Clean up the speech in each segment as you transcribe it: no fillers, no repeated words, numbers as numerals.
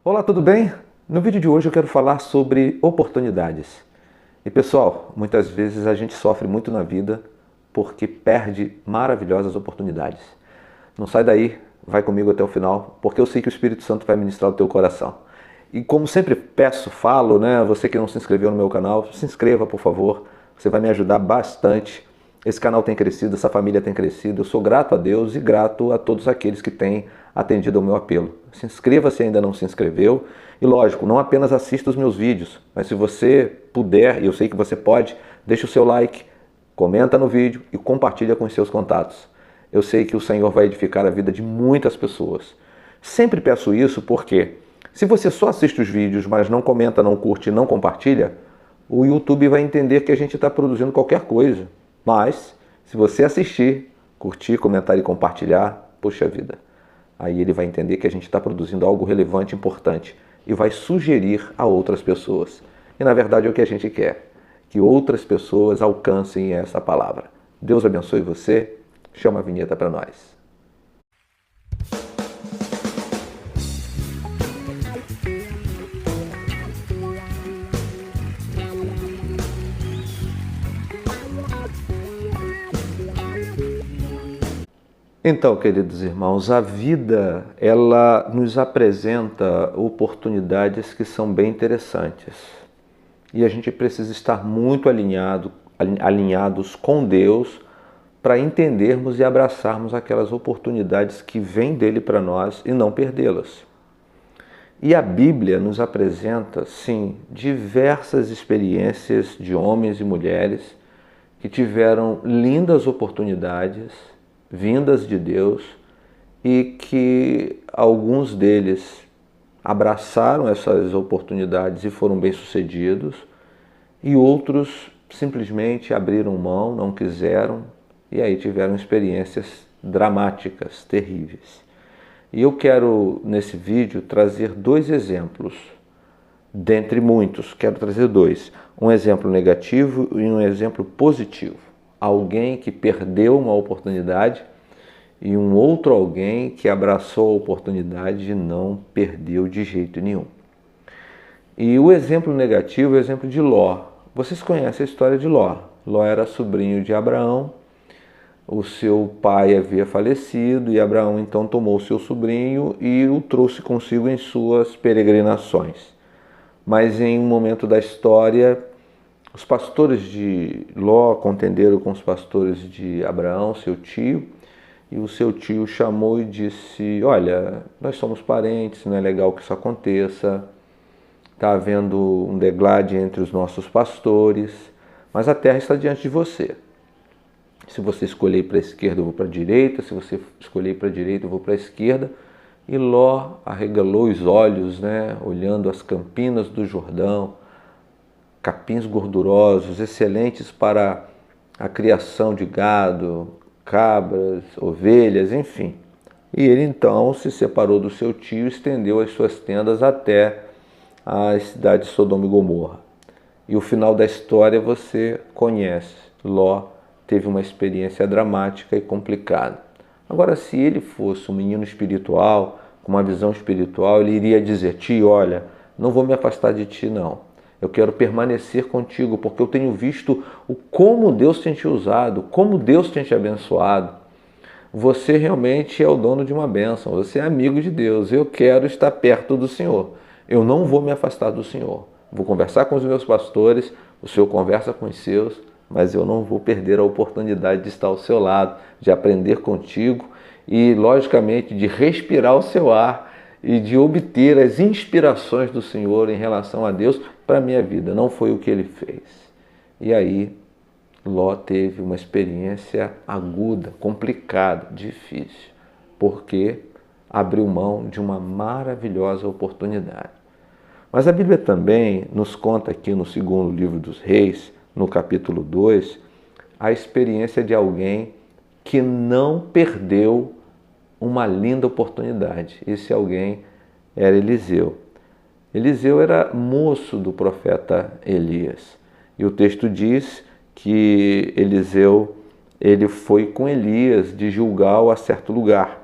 Olá, tudo bem? No vídeo de hoje eu quero falar sobre oportunidades. E pessoal, muitas vezes a gente sofre muito na vida porque perde maravilhosas oportunidades. Não sai daí, vai comigo até o final, porque eu sei que o Espírito Santo vai ministrar o teu coração. E como sempre peço, falo, né? Você que não se inscreveu no meu canal, se inscreva, por favor. Você vai me ajudar bastante. Esse canal tem crescido, essa família tem crescido. Eu sou grato a Deus e grato a todos aqueles que têm atendido ao meu apelo. Se inscreva se ainda não se inscreveu. E lógico, não apenas assista os meus vídeos, mas se você puder, e eu sei que você pode, deixa o seu like, comenta no vídeo e compartilha com os seus contatos. Eu sei que o Senhor vai edificar a vida de muitas pessoas. Sempre peço isso porque se você só assiste os vídeos, mas não comenta, não curte, não compartilha, o YouTube vai entender que a gente está produzindo qualquer coisa. Mas, se você assistir, curtir, comentar e compartilhar, poxa vida, aí ele vai entender que a gente está produzindo algo relevante, importante e vai sugerir a outras pessoas. E na verdade é o que a gente quer, que outras pessoas alcancem essa palavra. Deus abençoe você. Chama a vinheta para nós. Então, queridos irmãos, a vida, ela nos apresenta oportunidades que são bem interessantes. E a gente precisa estar muito alinhados com Deus para entendermos e abraçarmos aquelas oportunidades que vêm dele para nós e não perdê-las. E a Bíblia nos apresenta, sim, diversas experiências de homens e mulheres que tiveram lindas oportunidades vindas de Deus e que alguns deles abraçaram essas oportunidades e foram bem-sucedidos e outros simplesmente abriram mão, não quiseram e aí tiveram experiências dramáticas, terríveis. E eu quero nesse vídeo trazer dois exemplos, dentre muitos, quero trazer dois. Um exemplo negativo e um exemplo positivo. Alguém que perdeu uma oportunidade e um outro alguém que abraçou a oportunidade e não perdeu de jeito nenhum. E o exemplo negativo é o exemplo de Ló. Vocês conhecem a história de Ló. Ló era sobrinho de Abraão, o seu pai havia falecido e Abraão então tomou seu sobrinho e o trouxe consigo em suas peregrinações. Mas em um momento da história, os pastores de Ló contenderam com os pastores de Abraão, seu tio, e o seu tio chamou e disse: olha, nós somos parentes, não é legal que isso aconteça, está havendo um deglade entre os nossos pastores, mas a terra está diante de você. Se você escolher ir para a esquerda, eu vou para a direita, se você escolher ir para a direita, eu vou para a esquerda. E Ló arregalou os olhos, né, olhando as campinas do Jordão, capins gordurosos, excelentes para a criação de gado, cabras, ovelhas, enfim. E ele então se separou do seu tio e estendeu as suas tendas até a cidade de Sodoma e Gomorra. E o final da história você conhece. Ló teve uma experiência dramática e complicada. Agora, se ele fosse um menino espiritual, com uma visão espiritual, ele iria dizer: tio, olha, não vou me afastar de ti não. Eu quero permanecer contigo, porque eu tenho visto como Deus tem te usado, como Deus tem te abençoado. Você realmente é o dono de uma bênção, você é amigo de Deus, eu quero estar perto do Senhor. Eu não vou me afastar do Senhor. Vou conversar com os meus pastores, o Senhor conversa com os seus, mas eu não vou perder a oportunidade de estar ao seu lado, de aprender contigo e, logicamente, de respirar o seu ar e de obter as inspirações do Senhor em relação a Deus para a minha vida. Não foi o que ele fez. E aí, Ló teve uma experiência aguda, complicada, difícil, porque abriu mão de uma maravilhosa oportunidade. Mas a Bíblia também nos conta aqui no segundo livro dos Reis, no capítulo 2, a experiência de alguém que não perdeu uma linda oportunidade. Esse alguém era Eliseu. Eliseu era moço do profeta Elias. E o texto diz que Eliseu ele foi com Elias de Gilgal a certo lugar.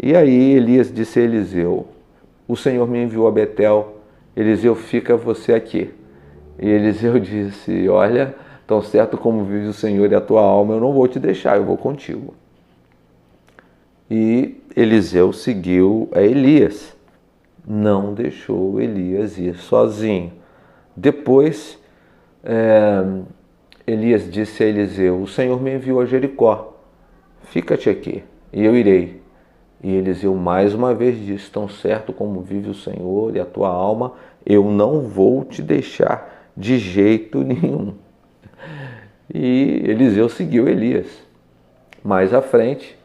E aí Elias disse a Eliseu: o Senhor me enviou a Betel, Eliseu, fica você aqui. E Eliseu disse, olha, tão certo como vive o Senhor e a tua alma, eu não vou te deixar, eu vou contigo. E Eliseu seguiu a Elias, não deixou Elias ir sozinho. Depois, Elias disse a Eliseu, o Senhor me enviou a Jericó, fica-te aqui e eu irei. E Eliseu mais uma vez disse, tão certo como vive o Senhor e a tua alma, eu não vou te deixar de jeito nenhum. E Eliseu seguiu Elias. Mais à frente,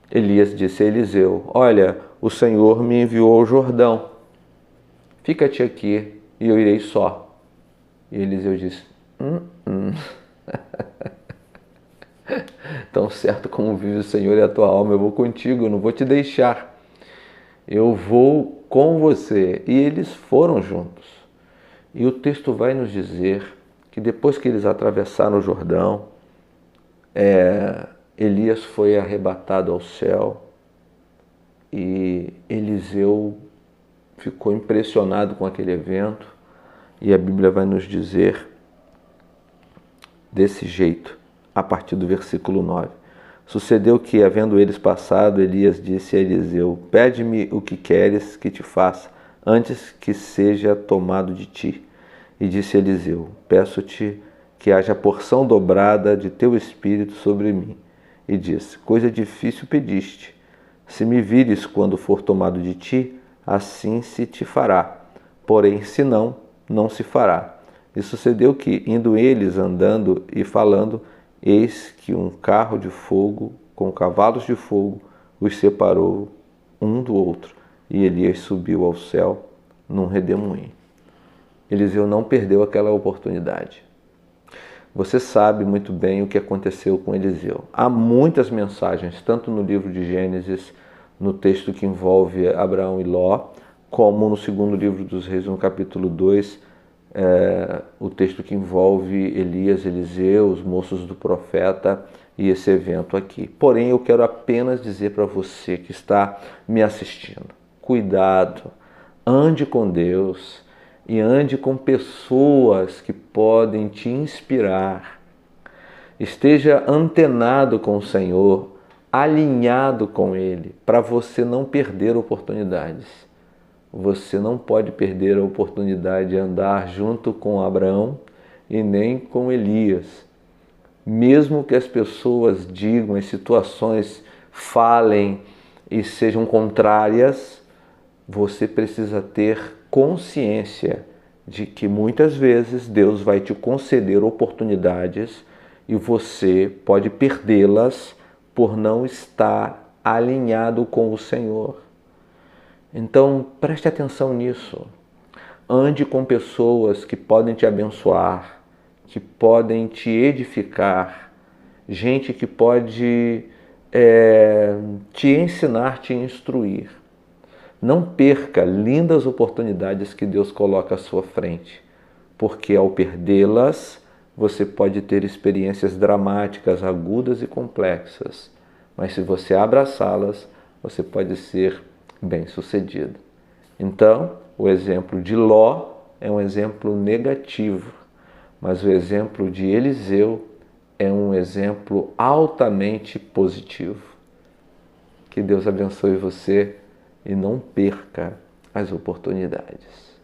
Elias disse a Eliseu, olha, o Senhor me enviou ao Jordão, fica-te aqui e eu irei só. E Eliseu disse, tão certo como vive o Senhor e a tua alma, eu vou contigo, eu não vou te deixar. Eu vou com você. E eles foram juntos. E o texto vai nos dizer que depois que eles atravessaram o Jordão, Elias foi arrebatado ao céu e Eliseu ficou impressionado com aquele evento. E a Bíblia vai nos dizer desse jeito, a partir do versículo 9. Sucedeu que, havendo eles passado, Elias disse a Eliseu, pede-me o que queres que te faça, antes que seja tomado de ti. E disse Eliseu, peço-te que haja porção dobrada de teu espírito sobre mim. E disse, coisa difícil pediste. Se me vires quando for tomado de ti, assim se te fará. Porém, se não, não se fará. E sucedeu que, indo eles andando e falando, eis que um carro de fogo, com cavalos de fogo, os separou um do outro. E Elias subiu ao céu num redemoinho. Eliseu não perdeu aquela oportunidade. Você sabe muito bem o que aconteceu com Eliseu. Há muitas mensagens, tanto no livro de Gênesis, no texto que envolve Abraão e Ló, como no segundo livro dos Reis, no capítulo 2, o texto que envolve Elias, Eliseu, os moços do profeta e esse evento aqui. Porém, eu quero apenas dizer para você que está me assistindo, cuidado, ande com Deus e ande com pessoas que podem te inspirar. Esteja antenado com o Senhor, alinhado com Ele, para você não perder oportunidades. Você não pode perder a oportunidade de andar junto com Abraão e nem com Elias. Mesmo que as pessoas digam, as situações falem e sejam contrárias, você precisa ter consciência de que muitas vezes Deus vai te conceder oportunidades e você pode perdê-las por não estar alinhado com o Senhor. Então, preste atenção nisso. Ande com pessoas que podem te abençoar, que podem te edificar, gente que pode te ensinar, te instruir. Não perca lindas oportunidades que Deus coloca à sua frente, porque ao perdê-las, você pode ter experiências dramáticas, agudas e complexas. Mas se você abraçá-las, você pode ser bem-sucedido. Então, o exemplo de Ló é um exemplo negativo, mas o exemplo de Eliseu é um exemplo altamente positivo. Que Deus abençoe você e não perca as oportunidades.